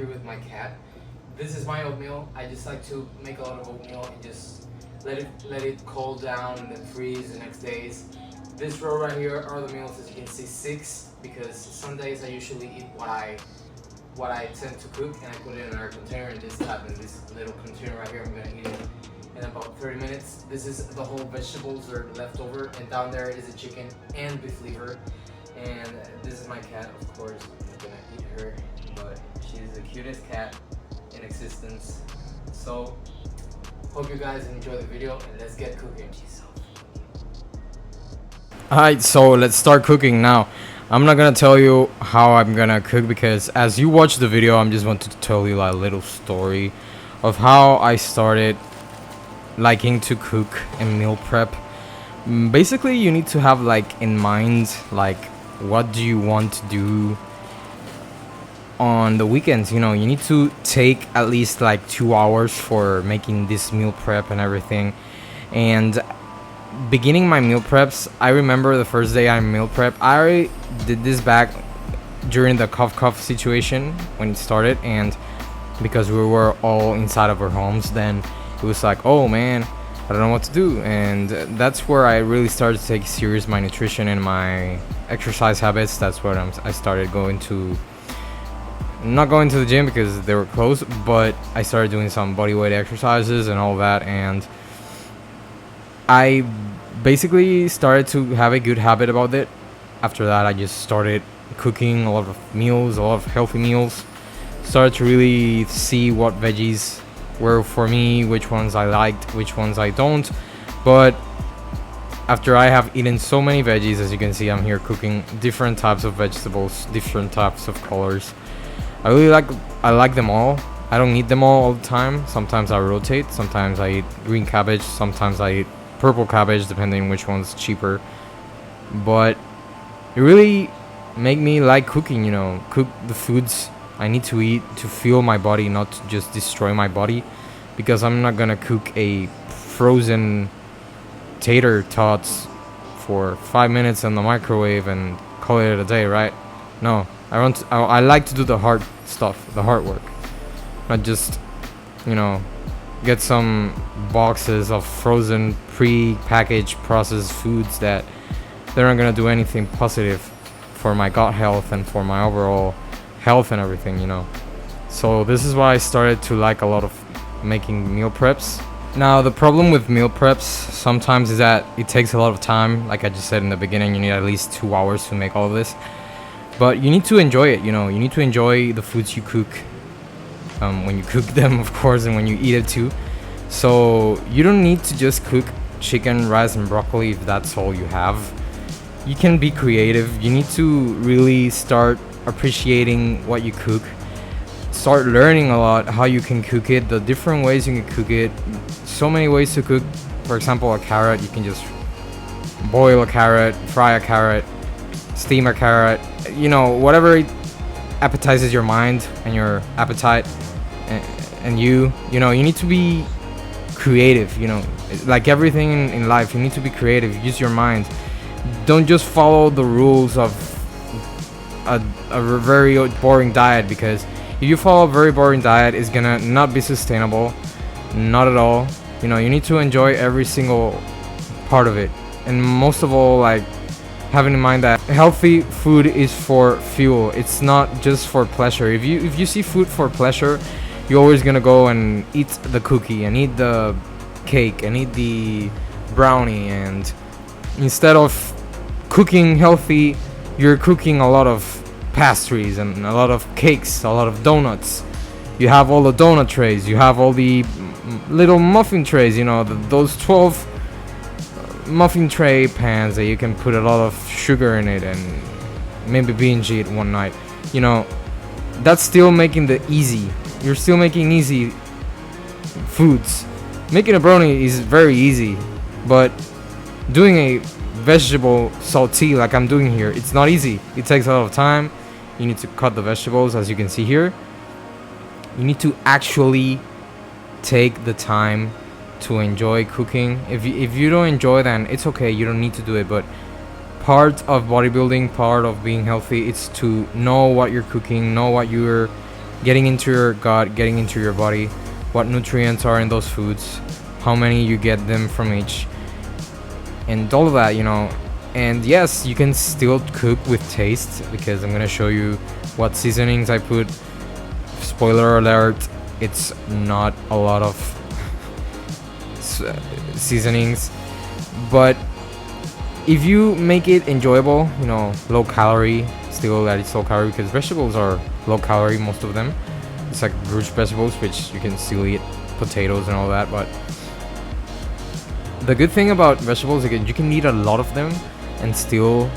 here with my cat. This is my oatmeal. I just like to make a lot of oatmeal and just let it cool down and then freeze the next days. This row right here are the meals, as you can see, 6, because some days I usually eat what I tend to cook, and I put it in our container, and this little container right here. I'm gonna eat it in about 30 minutes. This is the whole vegetables are left over, and down there is a chicken and beef liver. And this is my cat, of course. I'm not gonna eat her, but she's the cutest cat in existence. So hope you guys enjoy the video, and let's get cooking. Alright, so let's start cooking now. I'm not gonna tell you how I'm gonna cook, because as you watch the video, I'm just wanted to tell you like a little story of how I started liking to cook and meal prep. Basically, you need to have like in mind like what do you want to do on the weekends. You know, you need to take at least like 2 hours for making this meal prep and everything. And beginning my meal preps, I remember the first day I meal prep, I already did this back during the cough situation when it started, and because we were all inside of our homes, then it was like, oh man, I don't know what to do. And that's where I really started to take serious my nutrition and my exercise habits. That's where I started not going to the gym because they were closed, but I started doing some body weight exercises and all that, and I basically started to have a good habit about it. After that, I just started cooking a lot of meals, a lot of healthy meals. Started to really see what veggies were for me, which ones I liked, which ones I don't. But after I have eaten so many veggies, as you can see, I'm here cooking different types of vegetables, different types of colors. I like them all. I don't eat them all the time. Sometimes I rotate. Sometimes I eat green cabbage. Sometimes I eat purple cabbage, depending which one's cheaper. But it really make me like cooking, you know, cook the foods I need to eat to fuel my body, not to just destroy my body, because I'm not gonna cook a frozen tater tots for 5 minutes in the microwave and call it a day, right? No, I like to do the hard stuff, the hard work, not just, you know, get some boxes of frozen pre-packaged processed foods that they're not gonna do anything positive for my gut health and for my overall health and everything, you know. So this is why I started to like a lot of making meal preps. Now the problem with meal preps sometimes is that it takes a lot of time. Like I just said in the beginning, you need at least 2 hours to make all of this, but you need to enjoy it, you know. You need to enjoy the foods you cook, when you cook them, of course, and when you eat it too. So you don't need to just cook chicken, rice, and broccoli if that's all you have. You can be creative. You need to really start appreciating what you cook. Start learning a lot how you can cook it, the different ways you can cook it. So many ways to cook. For example, a carrot, you can just boil a carrot, fry a carrot, steam a carrot, you know, whatever appetizes your mind and your appetite. And you know, you need to be creative, you know, like everything in life. You need to be creative, use your mind. Don't just follow the rules of a very boring diet, because if you follow a very boring diet, it's gonna not be sustainable, not at all. You know, you need to enjoy every single part of it, and most of all, like, having in mind that healthy food is for fuel. It's not just for pleasure. If you see food for pleasure, you're always gonna go and eat the cookie and eat the cake and eat the brownie, and instead of cooking healthy, you're cooking a lot of pastries and a lot of cakes, a lot of donuts. You have all the donut trays, you have all the little muffin trays, you know, those 12 muffin tray pans that you can put a lot of sugar in it and maybe binge eat one night. You know, that's still making the easy. You're still making easy foods. Making a brownie is very easy, but doing a vegetable sauté like I'm doing here, it's not easy. It takes a lot of time. You need to cut the vegetables, as you can see here. You need to actually take the time to enjoy cooking. If you don't enjoy, then it's okay, you don't need to do it. But part of bodybuilding, part of being healthy, it's to know what you're cooking, know what you're getting into your gut, getting into your body, what nutrients are in those foods, how many you get them from each, and all of that, you know. And yes, you can still cook with taste, because I'm gonna show you what seasonings I put. Spoiler alert, it's not a lot of seasonings, but if you make it enjoyable, you know, low calorie, still that it's low calorie, because vegetables are low calorie, most of them. It's like root vegetables, which you can still eat, potatoes and all that. But the good thing about vegetables, again, you can eat a lot of them and still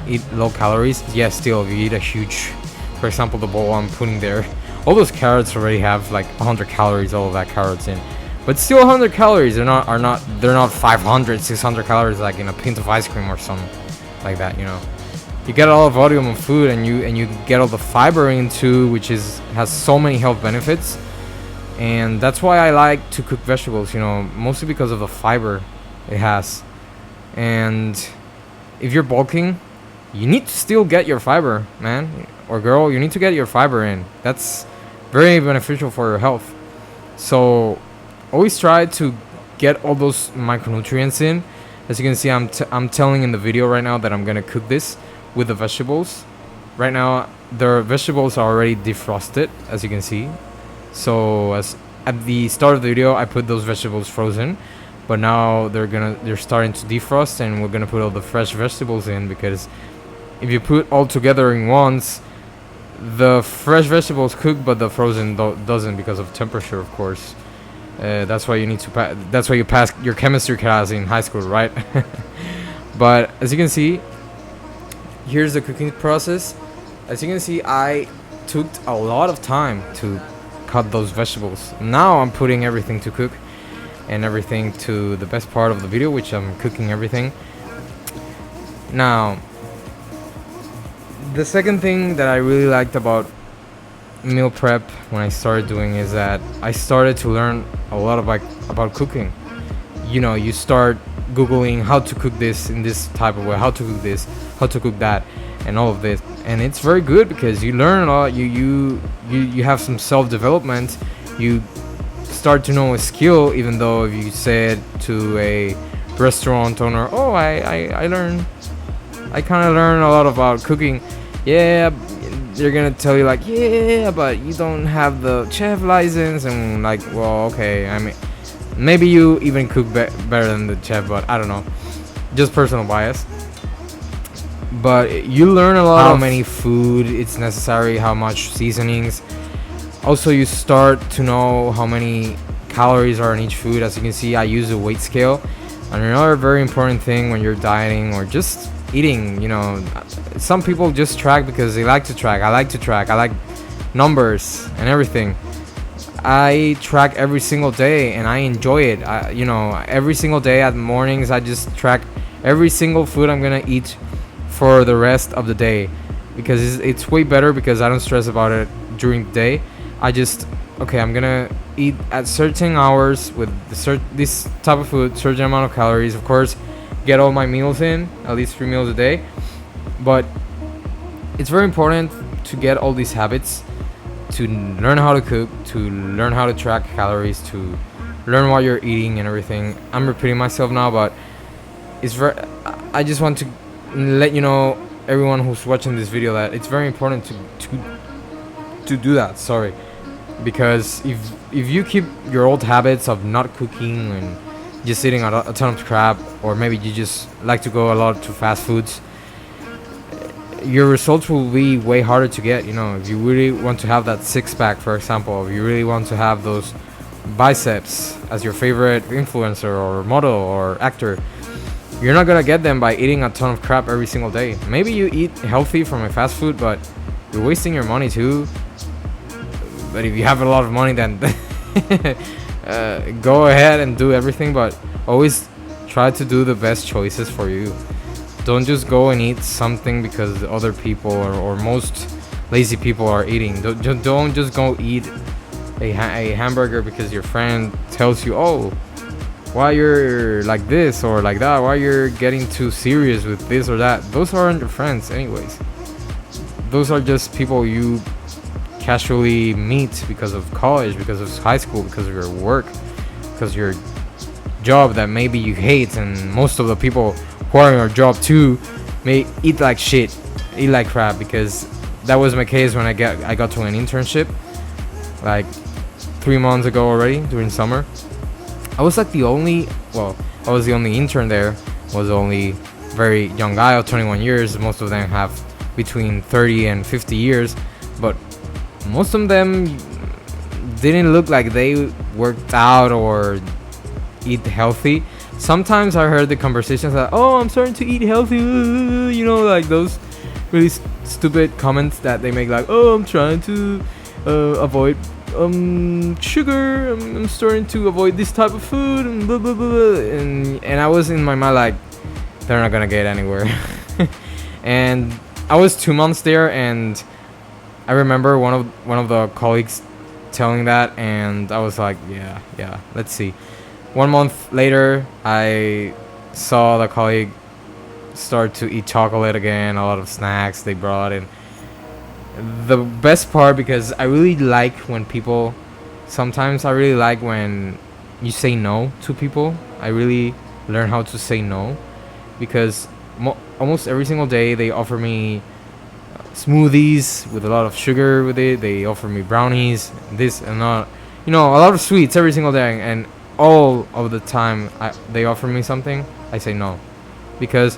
eat low calories. Yes, still, if you eat a huge, for example, the bowl I'm putting there, all those carrots already have like 100 calories, all of that carrots in. But still 100 calories. They're not 500, 600 calories like in a pint of ice cream or something like that, you know. You get all the volume of food, and you get all the fiber into, which has so many health benefits. And that's why I like to cook vegetables, you know, mostly because of the fiber it has. And if you're bulking, you need to still get your fiber, man or girl. You need to get your fiber in. That's very beneficial for your health. So always try to get all those micronutrients in. As you can see, I'm telling in the video right now that I'm gonna cook this with the vegetables. Right now, the vegetables are already defrosted, as you can see. So as at the start of the video, I put those vegetables frozen, but now they're starting to defrost, and we're gonna put all the fresh vegetables in, because if you put all together in once, the fresh vegetables cook, but the frozen doesn't, because of temperature, of course. That's why you need to that's why you pass your chemistry class in high school, right? But as you can see, here's the cooking process. As you can see, I took a lot of time to cut those vegetables. Now I'm putting everything to cook, and everything to the best part of the video, which I'm cooking everything. Now, the second thing that I really liked about meal prep when I started doing is that I started to learn a lot about cooking. You know, you start googling how to cook this in this type of way, how to cook this, how to cook that, and all of this. And it's very good, because you learn a lot. You have some self-development. You start to know a skill, even though if you said to a restaurant owner, oh, I learned, I kind of learned a lot about cooking. Yeah, they're gonna tell you like, yeah, but you don't have the chef license. And like, well, okay, I mean, maybe you even cook better than the chef, but I don't know, just personal bias. But you learn a lot how many food it's necessary, how much seasonings. Also, you start to know how many calories are in each food. As you can see, I use a weight scale. And another very important thing when you're dieting or just eating, you know, some people just track because they like to track. I like to track. I like numbers and everything. I track every single day, and I enjoy it. You know, every single day at mornings, I just track every single food I'm gonna eat for the rest of the day, because it's way better, because I don't stress about it during the day. I just, okay, I'm gonna eat at certain hours with this type of food, certain amount of calories. Of course, get all my meals in, at least 3 meals a day. But it's very important to get all these habits, to learn how to cook, to learn how to track calories, to learn what you're eating and everything. I'm repeating myself now, but I just want to let you know, everyone who's watching this video, that it's very important to do that. Sorry, because if you keep your old habits of not cooking and just eating a ton of crap, or maybe you just like to go a lot to fast foods, your results will be way harder to get. You know, if you really want to have that six-pack, for example, if you really want to have those biceps as your favorite influencer or model or actor, you're not gonna get them by eating a ton of crap every single day. Maybe you eat healthy from a fast food, but you're wasting your money too. But if you have a lot of money, then go ahead and do everything, but always try to do the best choices for you. Don't just go and eat something because other people or most lazy people are eating. Don't just go eat a hamburger because your friend tells you, oh, why you're like this or like that, why you're getting too serious with this or that. Those aren't your friends anyways. Those are just people you casually meet because of college, because of high school, because of your work, because of your job that maybe you hate, and most of the people who are in your job too may eat like shit, eat like crap, because that was my case when I got to an internship like 3 months ago already during summer. I was like the only, well, I was the only intern there. Was the only very young guy of 21 years. Most of them have between 30 and 50 years, but most of them didn't look like they worked out or eat healthy. Sometimes I heard the conversations that, oh, I'm starting to eat healthy, you know, like those really stupid comments that they make, like, oh, I'm trying to avoid sugar, I'm starting to avoid this type of food, and blah blah blah, and I was in my mind like, they're not gonna get anywhere. And I was 2 months there, and I remember one of the colleagues telling that, and I was like, yeah, let's see. 1 month later, I saw the colleague start to eat chocolate again, a lot of snacks they brought in. The best part, because I really like when people, sometimes I really like when you say no to people. I really learn how to say no, because almost every single day they offer me smoothies with a lot of sugar with it. They offer me brownies, this and that, you know, a lot of sweets every single day, and all of the time they offer me something, I say no, because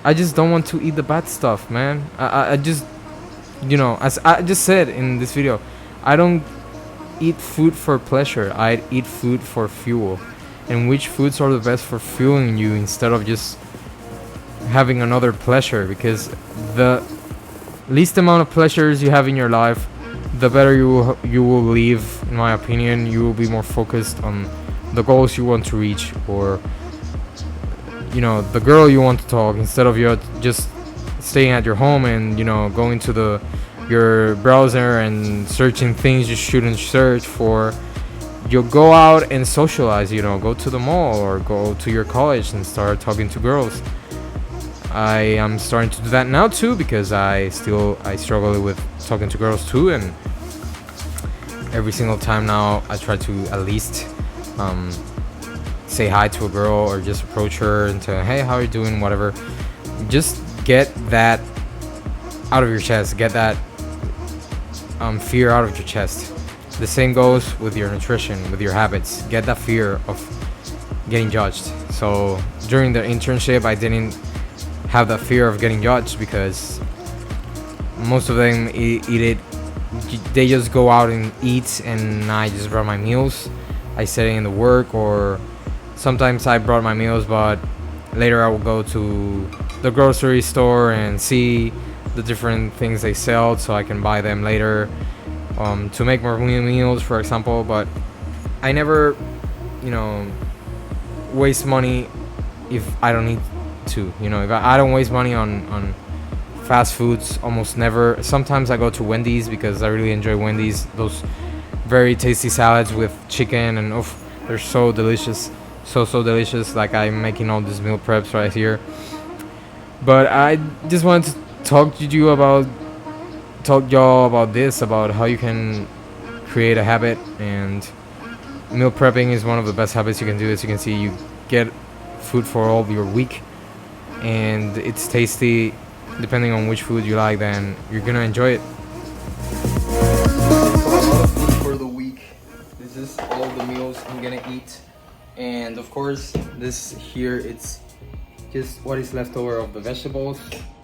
I just don't want to eat the bad stuff, man. I just, you know, as I just said in this video, I don't eat food for pleasure. I eat food for fuel. And which foods are the best for fueling you instead of just having another pleasure? Because the least amount of pleasures you have in your life, the better you will live, in my opinion. You will be more focused on the goals you want to reach, or, you know, the girl you want to talk, instead of you just staying at your home and, you know, going to your browser and searching things you shouldn't search for. You'll go out and socialize, you know, go to the mall or go to your college and start talking to girls. I am starting to do that now too, because I struggle with talking to girls too, and every single time now I try to at least say hi to a girl, or just approach her and say, hey, how are you doing, whatever. Just get that out of your chest, get that fear out of your chest. The same goes with your nutrition, with your habits. Get that fear of getting judged. So during the internship, I didn't have that fear of getting judged, because most of them eat it. They just go out and eat, and I just brought my meals. I set it in the work, or sometimes I brought my meals, but later I will go to the grocery store and see the different things they sell, so I can buy them later to make more meals, for example. But I never, you know, waste money if I don't need to. You know, if I don't waste money on fast foods, almost never. Sometimes I go to Wendy's because I really enjoy Wendy's. Those very tasty salads with chicken, and they're so delicious, so delicious. Like, I'm making all these meal preps right here. But I just wanted to talk y'all about this, about how you can create a habit. And meal prepping is one of the best habits you can do. As you can see, you get food for all of your week, and it's tasty. Depending on which food you like, then you're gonna enjoy it. For the week, this is all the meals I'm gonna eat, and of course this here, it's just what is left over of the vegetables.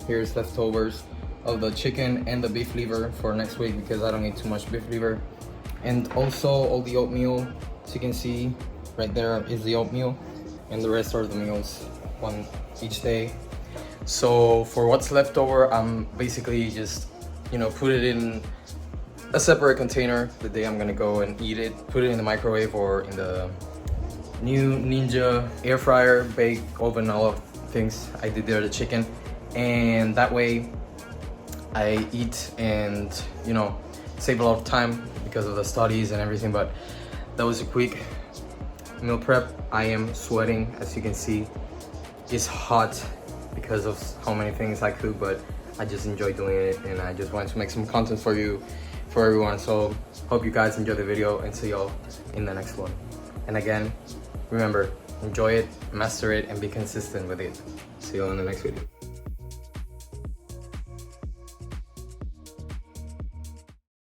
Here's leftovers of the chicken and the beef liver for next week, because I don't eat too much beef liver. And also all the oatmeal, as you can see right there is the oatmeal, and the rest are the meals, one each day. So for what's left over, I'm basically just, you know, put it in a separate container the day I'm gonna go and eat it. Put it in the microwave or in the new Ninja air fryer, bake, oven, all of things I did there, the chicken. And that way I eat and, you know, save a lot of time because of the studies and everything. But that was a quick meal prep. I am sweating, as you can see. It's hot because of how many things I cook, but I just enjoy doing it, and I just wanted to make some content for you, for everyone. So hope you guys enjoy the video, and see y'all in the next one. And again, remember, enjoy it, master it, and be consistent with it. See you all in the next video.